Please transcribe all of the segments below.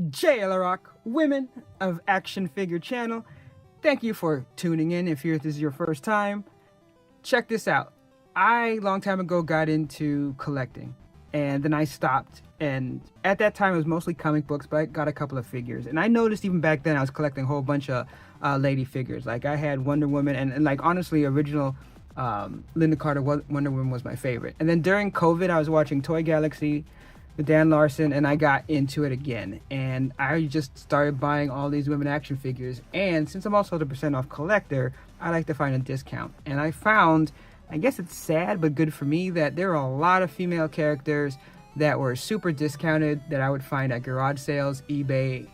JL Rock, Women of Action Figure channel. Thank you for tuning in. If this is your first time, check this out. I, long time ago, got into collecting, and then I stopped. And at that time, it was mostly comic books, but I got a couple of figures. And I noticed even back then, I was collecting a whole bunch of lady figures. Like I had Wonder Woman, and like honestly, original Linda Carter Wonder Woman was my favorite. And then during COVID, I was watching Toy Galaxy with Dan Larson, and I got into it again, and I just started buying all these women action figures. And since I'm also the percent off collector, I like to find a discount. And I found, I guess it's sad but good for me, that there are a lot of female characters that were super discounted that I would find at garage sales, eBay,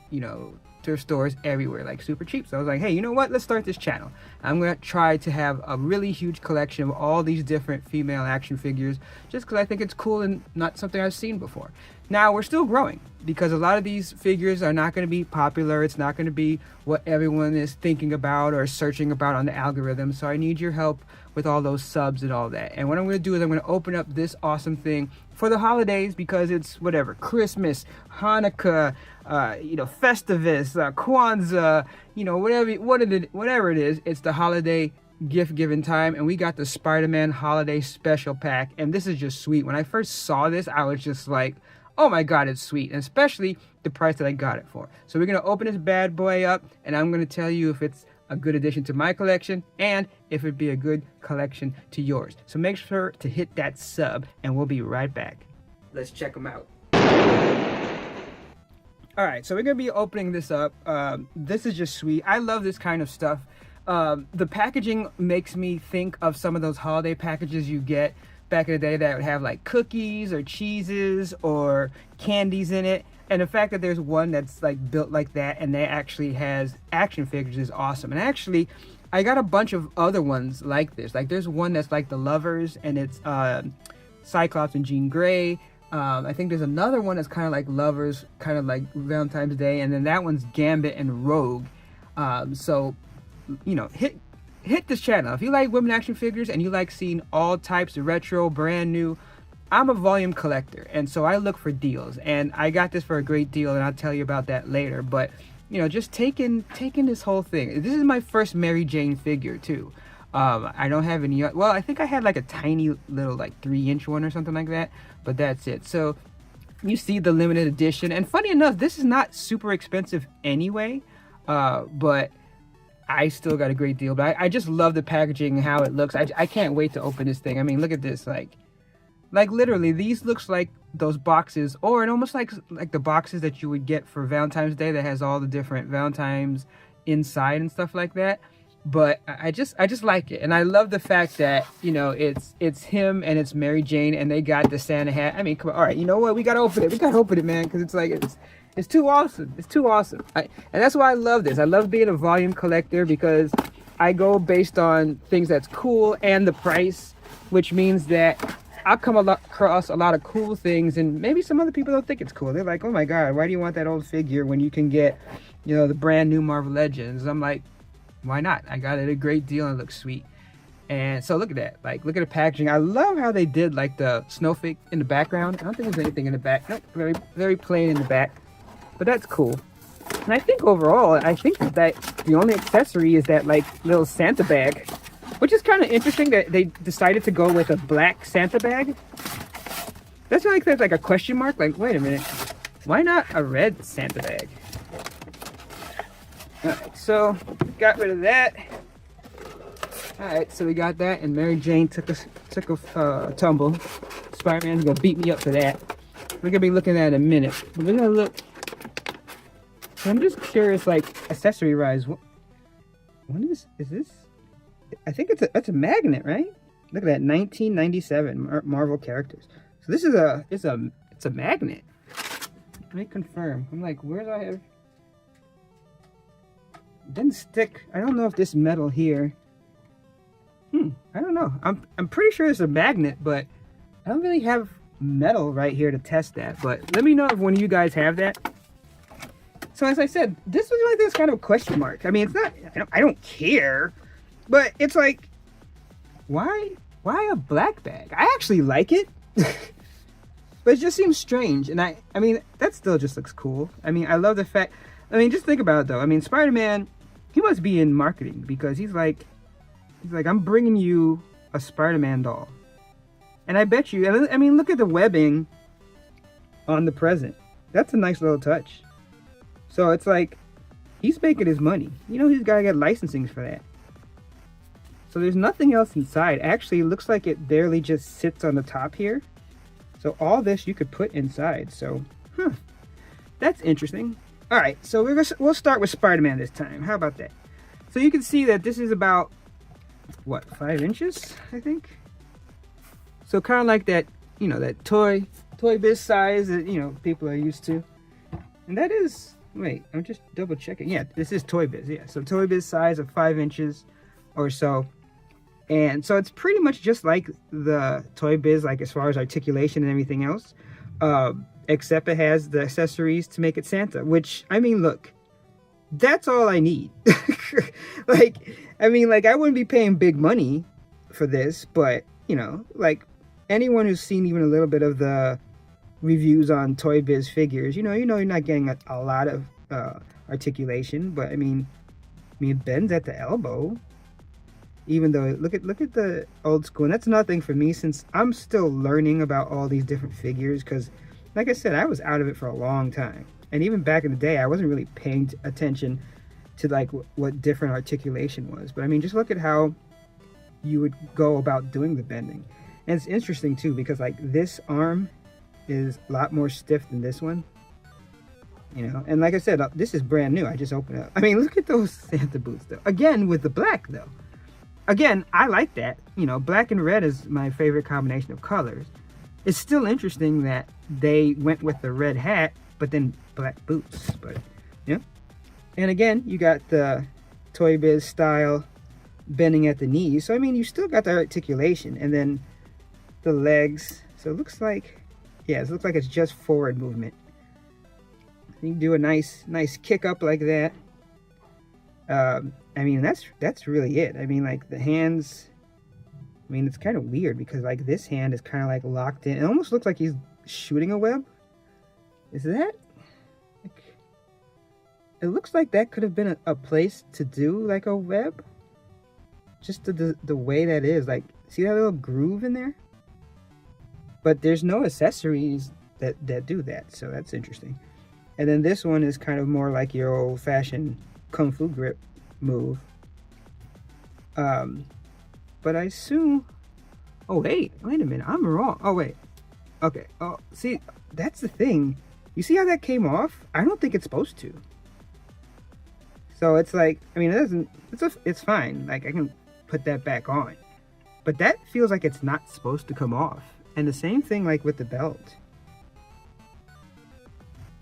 thrift stores, everywhere, like super cheap. So I was like, hey, you know what, let's start this channel. I'm gonna try to have a really huge collection of all these different female action figures, just because I think it's cool and not something I've seen before. Now we're still growing, because a lot of these figures are not going to be popular. It's not going to be what everyone is thinking about or searching about on the algorithm. So I need your help with all those subs and all that. And what I'm going to do is I'm going to open up this awesome thing for the holidays, because it's whatever, Christmas, Hanukkah, Festivus, Kwanzaa, whatever it is, it's the holiday gift giving time. And we got the Spider-Man holiday special pack, and this is just sweet. When I first saw this, I was just like, oh my god, it's sweet, and especially the price that I got it for. So we're going to open this bad boy up, and I'm going to tell you if it's a good addition to my collection and if it'd be a good collection to yours. So make sure to hit that sub, and we'll be right back. Let's check them out. Alright, so we're going to be opening this up. This is just sweet. I love this kind of stuff. The packaging makes me think of some of those holiday packages you get back in the day that would have like cookies or cheeses or candies in it. And the fact that there's one that's like built like that and that actually has action figures is awesome. And actually, I got a bunch of other ones like this. Like there's one that's like the Lovers, and it's Cyclops and Jean Grey. I think there's another one that's kind of like Lovers, kind of like Valentine's Day, and then that one's Gambit and Rogue. So hit this channel if you like women action figures and you like seeing all types of retro, brand new. I'm a volume collector, and so I look for deals, and I got this for a great deal, and I'll tell you about that later. But just taking this whole thing. This is my first Mary Jane figure too. I don't have any, well, I think I had like a tiny little like 3-inch one or something like that, but that's it. So you see the limited edition, and funny enough, this is not super expensive anyway, but I still got a great deal. But I just love the packaging and how it looks. I can't wait to open this thing. I mean, look at this. Like literally, these looks like those boxes, or it almost like the boxes that you would get for Valentine's Day that has all the different Valentines inside and stuff like that. But I just like it, and I love the fact that it's him and it's Mary Jane, and they got the Santa hat. I mean, come on, all right, you know what? We gotta open it, man, because it's like it's too awesome. It's too awesome, and that's why I love this. I love being a volume collector, because I go based on things that's cool and the price, which means that I'll come across a lot of cool things, and maybe some other people don't think it's cool. They're like, oh my god, why do you want that old figure when you can get the brand new Marvel Legends? I'm like, why not? I got it at a great deal, and it looks sweet. And so look at that. Like, look at the packaging. I love how they did like the snowflake in the background. I don't think there's anything in the back. Nope, very, very plain in the back. But that's cool. And I think overall, that the only accessory is that like little Santa bag, which is kind of interesting that they decided to go with a black Santa bag. That's like there's like a question mark. Like, wait a minute, why not a red Santa bag? Alright, so got rid of that. Alright, so we got that, and Mary Jane took a tumble. Spider-Man's gonna beat me up for that. We're gonna be looking at it in a minute. We're gonna look. I'm just curious, like accessory wise. What is this? I think it's a magnet, right? Look at that, 1997 Marvel characters. So this is it's a magnet. Let me confirm. I'm like, where do I have? It didn't stick. I don't know if this metal here. I don't know. I'm pretty sure it's a magnet, but I don't really have metal right here to test that. But let me know if one of you guys have that. So as I said, this was like this kind of a question mark. I mean, it's not. I don't care, but it's like, why a black bag? I actually like it. But it just seems strange, and I mean, that still just looks cool. I mean, I love the fact. I mean, just think about it though. I mean, Spider-Man, he must be in marketing because he's like, I'm bringing you a Spider-Man doll, and I bet you. I mean, look at the webbing on the present. That's a nice little touch. So it's like he's making his money. You know, he's got to get licensing for that. So there's nothing else inside. Actually, it looks like it barely just sits on the top here. So all this you could put inside. So, that's interesting. All right, so we'll start with Spider-Man this time. How about that? So you can see that this is about, what, 5 inches, I think? So kind of like that, you know, that Toy Biz size that, you know, people are used to. And that is, wait, I'm just double checking. Yeah, this is Toy Biz, yeah. So Toy Biz size of 5 inches or so. And so it's pretty much just like the Toy Biz, like as far as articulation and everything else. Except it has the accessories to make it Santa, which, I mean, look, that's all I need. Like, I mean, like, I wouldn't be paying big money for this, but, you know, like, anyone who's seen even a little bit of the reviews on Toy Biz figures, you know you're not getting a lot of articulation, but, I mean, it bends at the elbow. Even though, look at the old school, and that's nothing for me since I'm still learning about all these different figures, because, like I said, I was out of it for a long time. And even back in the day, I wasn't really paying attention to, like, what different articulation was. But, I mean, just look at how you would go about doing the bending. And it's interesting, too, because, like, this arm is a lot more stiff than this one. You know? And like I said, this is brand new. I just opened it up. I mean, look at those Santa boots, though. Again, with the black, though. Again, I like that. You know, black and red is my favorite combination of colors. It's still interesting that they went with the red hat, but then black boots. But, yeah. And again, you got the Toy Biz style bending at the knees. So, I mean, you still got the articulation. And then the legs. So, it looks like, yeah, it looks like it's just forward movement. You can do a nice kick up like that. I mean, that's really it. I mean, like, the hands, I mean, it's kind of weird because, like, this hand is kind of, like, locked in. It almost looks like he's shooting a web. Is that? Like, it looks like that could have been a place to do, like, a web. Just the way that is. Like, see that little groove in there? But there's no accessories that do that, so that's interesting. And then this one is kind of more like your old-fashioned Kung Fu grip move. But I assume, oh wait a minute, I'm wrong. Oh wait, okay. Oh, see, that's the thing. You see how that came off? I don't think it's supposed to. So it's like, I mean, it doesn't, it's fine. Like, I can put that back on, but that feels like it's not supposed to come off. And the same thing like with the belt.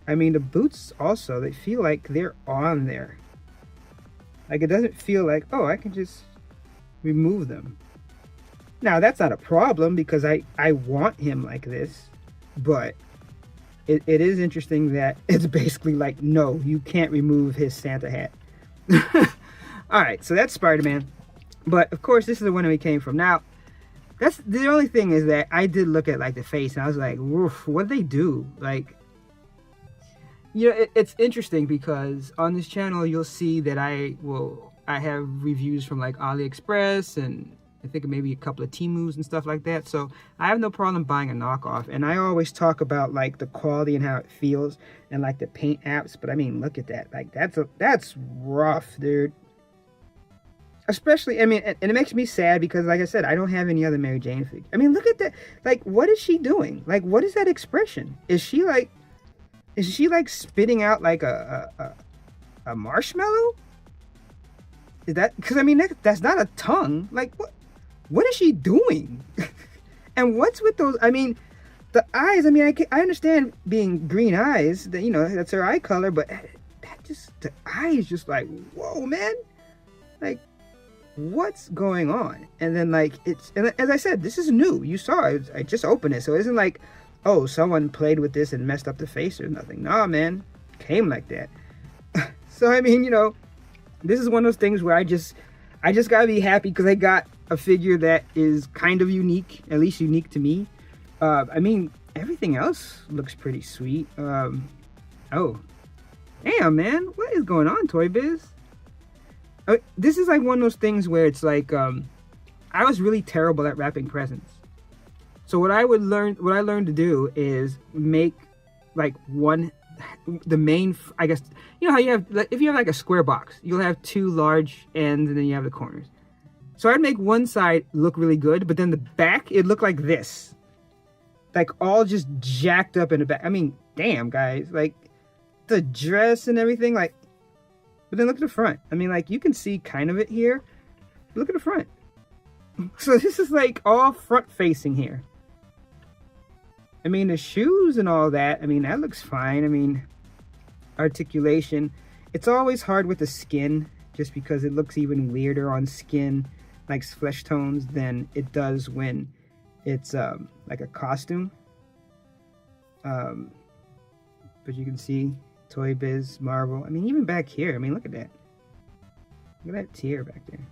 I mean, the boots also, they feel like they're on there. Like, it doesn't feel like, oh, I can just remove them. Now, that's not a problem because I want him like this. But it is interesting that it's basically like, no, you can't remove his Santa hat. Alright, so that's Spider-Man. But, of course, this is the one that we came from. Now, that's the only thing is that I did look at, like, the face. And I was like, woof, what'd they do? Like, you know, it's interesting because on this channel you'll see that I have reviews from like AliExpress and I think maybe a couple of Temus and stuff like that. So I have no problem buying a knockoff. And I always talk about like the quality and how it feels and like the paint apps. But I mean, look at that. Like that's rough, dude. Especially, I mean, and it makes me sad because like I said, I don't have any other Mary Jane figure. I mean, look at that. Like, what is she doing? Like, what is that expression? Is she like spitting out like a marshmallow? Is that, because I mean that's not a tongue. Like what is she doing? And what's with those? I mean, the eyes. I mean, I understand being green eyes. That, you know, that's her eye color, but that just, the eye is just like, whoa, man. Like, what's going on? And then like it's, and as I said, this is new. You saw it. I just opened it, so it isn't like, oh, someone played with this and messed up the face or nothing. Nah, man, came like that. So I mean, you know, this is one of those things where I just gotta be happy because I got a figure that is kind of unique, at least unique to me. I mean, everything else looks pretty sweet. Oh, damn, man, what is going on, Toy Biz? This is like one of those things where it's like, I was really terrible at wrapping presents. So what I learned to do is make like the main, I guess, you know how you have, if you have like a square box, you'll have two large ends and then you have the corners. So I'd make one side look really good, but then the back, it looked like this. Like all just jacked up in the back. I mean, damn, guys, like the dress and everything, like, but then look at the front. I mean, like you can see kind of it here. Look at the front. So this is like all front facing here. I mean, the shoes and all that, I mean, that looks fine. I mean, articulation. It's always hard with the skin just because it looks even weirder on skin, like flesh tones, than it does when it's like a costume. But you can see Toy Biz, Marvel. I mean, even back here, I mean, look at that. Look at that tear back there.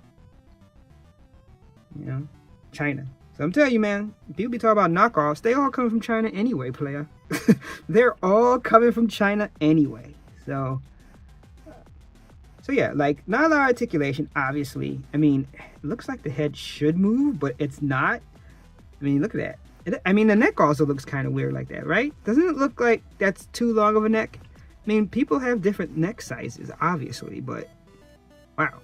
You know, China. So I'm telling you, man, people be talking about knockoffs. They all come from China anyway, player. They're all coming from China anyway. So yeah, like not a lot of articulation, obviously. I mean, it looks like the head should move, but it's not. I mean, look at that. I mean, the neck also looks kind of weird like that, right? Doesn't it look like that's too long of a neck? I mean, people have different neck sizes, obviously, but wow.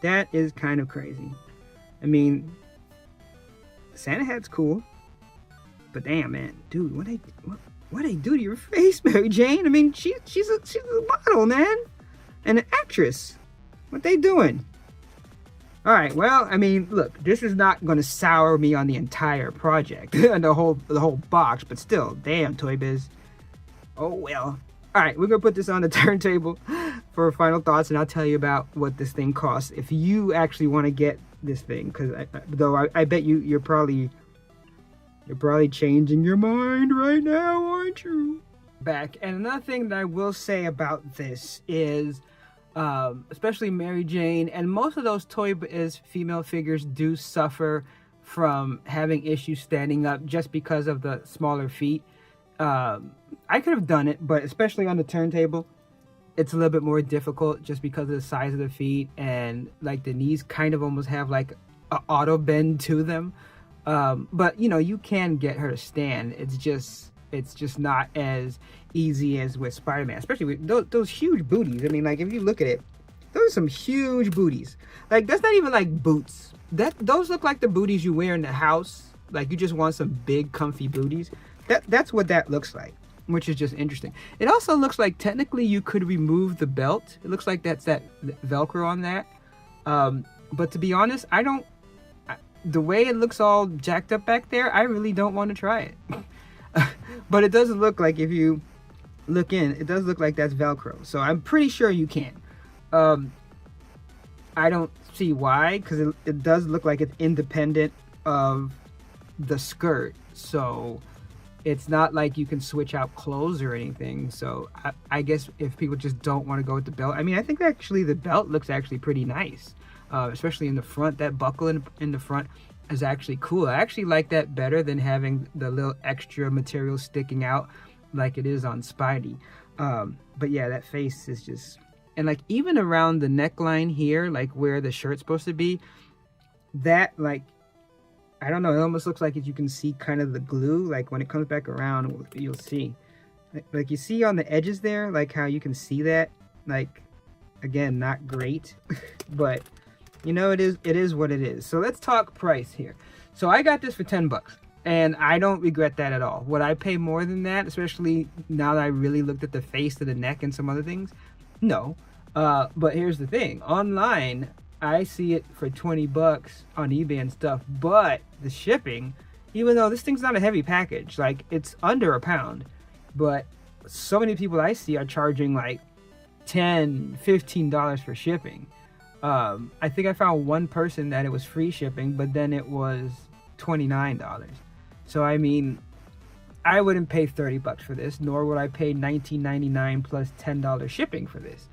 That is kind of crazy. I mean, Santa hat's cool, but damn, man, dude, what they do to your face, Mary Jane? I mean, she's a model, man, and an actress. What they doing? All right, well, I mean, look, this is not going to sour me on the entire project and the whole box, but still, damn, Toy Biz. Oh well. All right, we're gonna put this on the turntable for final thoughts, and I'll tell you about what this thing costs if you actually want to get this thing, because I bet you're probably changing your mind right now, aren't you? Back, and another thing that I will say about this is, especially Mary Jane and most of those Toy Biz female figures do suffer from having issues standing up just because of the smaller feet. I could have done it, but especially on the turntable, it's a little bit more difficult just because of the size of the feet, and like the knees kind of almost have like an auto bend to them. But you know, you can get her to stand. It's just not as easy as with Spider-Man, especially with those huge booties. I mean, like if you look at it, those are some huge booties. Like that's not even like boots. Those look like the booties you wear in the house. Like you just want some big comfy booties. That's what that looks like, which is just interesting. It also looks like technically you could remove the belt. It looks like that's that Velcro on that. But to be honest, the way it looks all jacked up back there, I really don't want to try it. But it does look like, if you look in, it does look like that's Velcro. So I'm pretty sure you can. I don't see why, because it does look like it's independent of the skirt. So it's not like you can switch out clothes or anything. So I guess if people just don't want to go with the belt, I mean, I think actually the belt looks actually pretty nice, especially in the front. That buckle in the front is actually cool. I actually like that better than having the little extra material sticking out like it is on Spidey. But yeah, that face is just, and like even around the neckline here, like where the shirt's supposed to be, that like, I don't know, it almost looks like you can see kind of the glue. Like when it comes back around, you'll see. Like you see on the edges there, like how you can see that. Like, again, not great. But, you know, it is what it is. So let's talk price here. So I got this for $10. And I don't regret that at all. Would I pay more than that, especially now that I really looked at the face of the neck and some other things? No. But here's the thing. Online, I see it for $20 on eBay and stuff, but the shipping, even though this thing's not a heavy package, like it's under a pound, but so many people I see are charging like $10, $15 for shipping. I think I found one person that it was free shipping, but then it was $29. So I mean, I wouldn't pay $30 for this, nor would I pay $19.99 plus $10 shipping for this.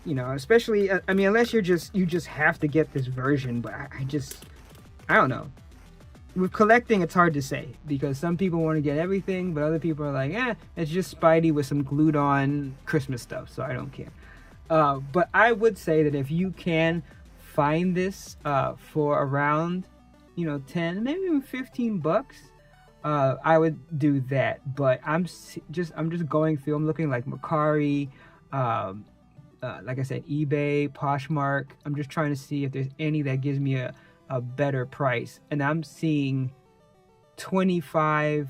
You know, especially, I mean, unless you just have to get this version, but I don't know. with collecting, it's hard to say because some people want to get everything, but other people are like, it's just Spidey with some glued on Christmas stuff, so I don't care. But I would say that if you can find this for around, 10, maybe even $15, I would do that. But I'm just going through. I'm looking like Mercari, like I said, eBay, Poshmark. I'm just trying to see if there's any that gives me a better price, and I'm seeing 25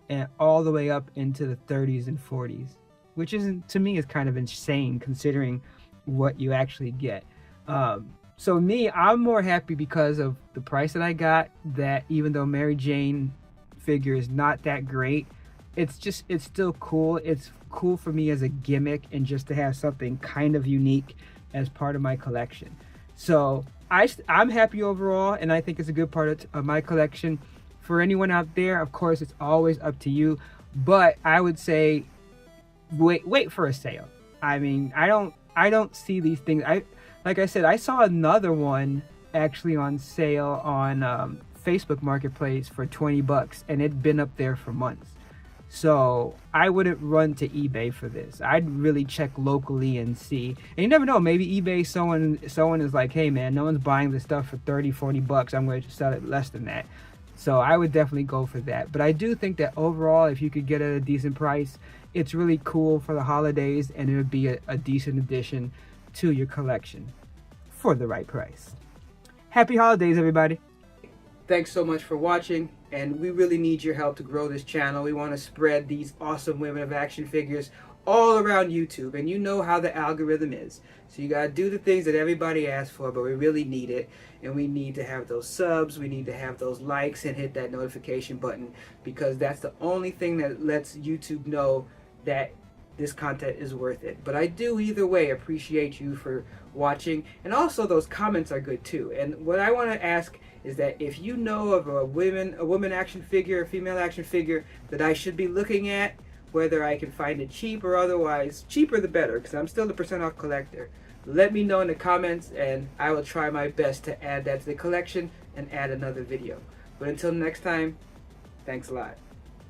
and all the way up into the 30s and 40s, which isn't, to me, is kind of insane considering what you actually get. So me, I'm more happy because of the price that I got, that even though Mary Jane figure is not that great, it's still cool. It's cool for me as a gimmick and just to have something kind of unique as part of my collection. So I'm happy overall, and I think it's a good part of my collection. For anyone out there, of course, it's always up to you, but I would say wait for a sale. I mean, I don't see these things. Like I said, I saw another one actually on sale on Facebook Marketplace for $20, and it'd been up there for months. So I wouldn't run to eBay for this. I'd really check locally and see. And you never know, maybe eBay, someone is like, hey man, no one's buying this stuff for $30-40. I'm going to sell it less than that. So I would definitely go for that. But I do think that overall, if you could get it at a decent price, it's really cool for the holidays, and it would be a decent addition to your collection for the right price. Happy holidays, everybody. Thanks so much for watching, and we really need your help to grow this channel. We want to spread these awesome Women of Action figures all around YouTube, and you know how the algorithm is. So you got to do the things that everybody asks for, but we really need it, and we need to have those subs, we need to have those likes, and hit that notification button, because that's the only thing that lets YouTube know that this content is worth it. But I do either way appreciate you for watching, and also those comments are good too. And what I want to ask is that if you know of a woman action figure, a female action figure that I should be looking at, whether I can find it cheap or otherwise, cheaper the better, because I'm still the % off collector. Let me know in the comments, and I will try my best to add that to the collection and add another video. But until next time, thanks a lot.